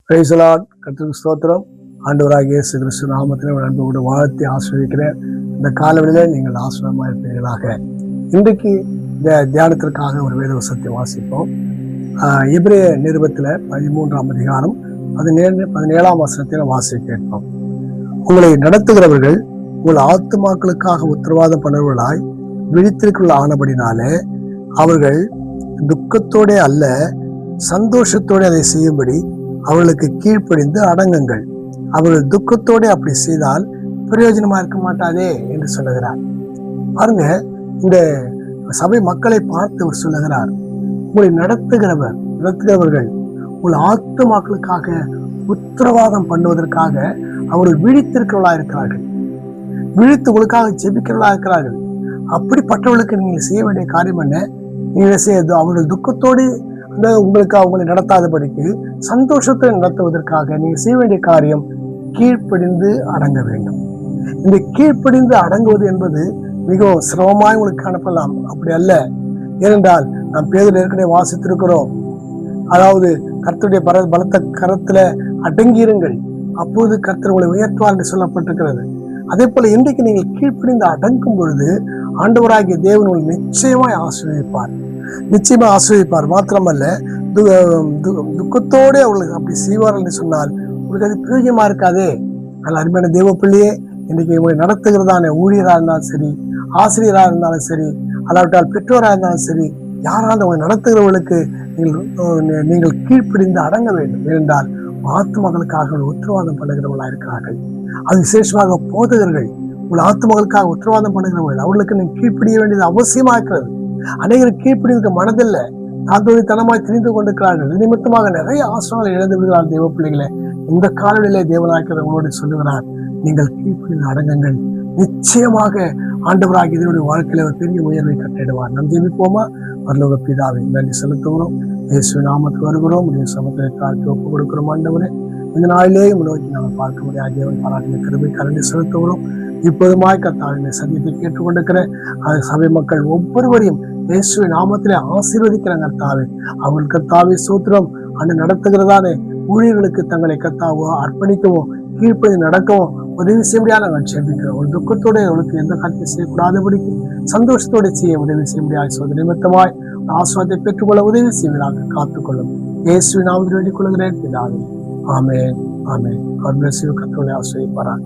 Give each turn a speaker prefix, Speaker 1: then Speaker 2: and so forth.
Speaker 1: Praise the Lord. கர்த்தருக்கு ஸ்தோத்திரம். ஆண்டவராகிய இயேசு கிறிஸ்து நாமத்திலே உங்கள் அன்போடு வாழ்த்தி ஆசீர்வதிக்கிறேன். இந்த காலவெளியிலே நீங்கள் ஆசீர்வாதமாக இருப்பீர்களாக. இன்றைக்கு இந்த தியானத்திற்காக ஒரு வேத வசனத்தை வாசிப்போம். எபிரேய நிருபத்தில் 13ஆம் அதிகாரம் 17ஆம் வசனத்தை வாசிக்க கேட்போம். உங்களை நடத்துகிறவர்கள் உங்கள் ஆத்துமாக்களுக்காக உத்தரவாதம் பண்ணுவர்களாய் விழித்திருக்குள்ள ஆனபடினாலே அவர்கள் துக்கத்தோட அல்ல சந்தோஷத்தோடு அதை செய்யும்படி அவர்களுக்கு கீழ்ப்படிந்து அடங்குங்கள். அவர்கள் துக்கத்தோடு அப்படி செய்தால் பிரயோஜனமா இருக்க மாட்டாதே என்று சொல்லுகிறார். பாருங்க, இந்த சபை மக்களை பார்த்து அவர் சொல்லுகிறார், உங்களை நடத்துகிறவர்கள் உங்கள் ஆத்துமாக்களுக்காக உத்தரவாதம் பண்ணுவதற்காக அவர்கள் விழித்திருக்கிறவர்களா இருக்கிறார்கள். விழித்து உங்களுக்காக ஜெபிக்கிறவர்களா இருக்கிறார்கள். அப்படிப்பட்டவர்களுக்கு நீங்கள் செய்ய வேண்டிய காரியம் என்ன? நீங்கள் செய்ய அவர்கள் துக்கத்தோடு உங்களுக்கு அவங்களை நடத்தாதபடிக்கு சந்தோஷத்தை நடத்துவதற்காக நீங்க செய்ய வேண்டிய காரியம் கீழ்ப்படிந்து அடங்க வேண்டும். இந்த கீழ்ப்படிந்து அடங்குவது என்பது மிகவும் சிரமமாய் உங்களுக்கு காணப்படலாம். அப்படி அல்ல. ஏனென்றால் நாம் பேதுல ஏற்கனவே வாசித்திருக்கிறோம். அதாவது கர்த்தருடைய பலத்த கரத்துல அடங்கியிருங்கள், அப்போது கர்த்தர் உங்களை உயர்த்துவார் என்று சொல்லப்பட்டிருக்கிறது. அதே போல இன்றைக்கு நீங்கள் கீழ்ப்படிந்து அடங்கும் பொழுது ஆண்டவராகிய தேவன் உங்களை நிச்சயமாய் ஆசீர்வதிப்பார். மாத்திரமல்ல, துக்கத்தோடு அவர்களுக்கு அப்படி செய்வார்கள் என்று சொன்னால் உங்களுக்கு அது பிரயோஜனமா இருக்காதே. ஆனால் அருமையான தேவ பிள்ளையே, இன்னைக்கு உங்களை நடத்துகிறதான ஊழியராக இருந்தாலும் சரி, ஆசிரியராக இருந்தாலும் சரி, அல்லாவிட்டால் பெற்றோராக இருந்தாலும் சரி, யாராலும் உங்களை நடத்துகிறவர்களுக்கு நீங்கள் கீழ்ப்பிடிந்து அடங்க வேண்டும். ஏனென்றால் ஆத்துமகளுக்காக உத்தரவாதம் பண்ணுகிறவர்களாக இருக்கிறார்கள். அது விசேஷமாக போதகர்கள் உங்கள் ஆத்துமகளுக்காக உத்தரவாதம் பண்ணுகிறவர்கள், அவர்களுக்கு நீங்கள் கீழ்ப்பிடிய வேண்டியது அவசியமா இருக்கிறது. அனைவரும் கீழ்ப்பிடிக்க மனதில்லை, தாந்தோழித்தனமாய் திரிந்து கொண்டிருக்கிறார்கள். இது நிமித்தமாக நிறைய ஆசிரியர்கள் இழந்து விடுகிறார். தேவ பிள்ளைகளை இந்த காலநிலையிலே தேவனாக்கிறது உங்களோடு சொல்லுகிறார், நீங்கள் கீழ்ப்பிடிந்து அடங்குங்கள். நிச்சயமாக ஆண்டவராகிய இதனுடைய வாழ்க்கையில ஒரு பெரிய உயர்வை கட்டிடுவார். நம் ஜெபிப்போமா? பரலோக பிதாவை நன்றி செலுத்துகிறோம். இயேசு நாமத்துக்கு வருகிறோம். உடைய சமூகத்தை தாழ்த்தி ஒப்பு கொடுக்கிறோம். ஆண்டவரே, இந்த நாளிலேயே நோக்கி நாங்கள் பார்க்க முடியாது தேவன் பாராட்டின கிருபை கரண்டி செலுத்துகிறோம். இப்போதுமாய் கர்த்தாவின் சந்திப்பை கேட்டுக்கொண்டிருக்கிற சபை மக்கள் ஒவ்வொருவரையும் இயேசுவின் நாமத்திலே ஆசீர்வதிக்கிறாங்க. கர்த்தாவே, அவர்கள் கர்த்தாவே சூத்திரம் அன்று நடத்துகிறதானே ஊழியர்களுக்கு தங்களை கர்த்தாவோ அர்ப்பணிக்கவும் கீழ்ப்படி நடக்கவும் உதவி செய்ய முடியாது நாங்கள் செபிக்கிறோம். ஒரு துக்கத்தோட அவளுக்கு எந்த காரியத்தை செய்யக்கூடாதபடிக்கு சந்தோஷத்தோடு செய்ய உதவி செய்ய முடியாது. சோதனை நிமித்தமாய் ஆசீர்வாதத்தை பெற்றுக்கொள்ள உதவி செய்வதாக காத்துக்கொள்ளும். இயேசுவின் நாமத்தில் வேண்டிக் கொள்கிறேன் பிதாவே. ஆமென், ஆமென். God bless you. கர்த்தர் உங்களை ஆசீர்வதிப்பாராக.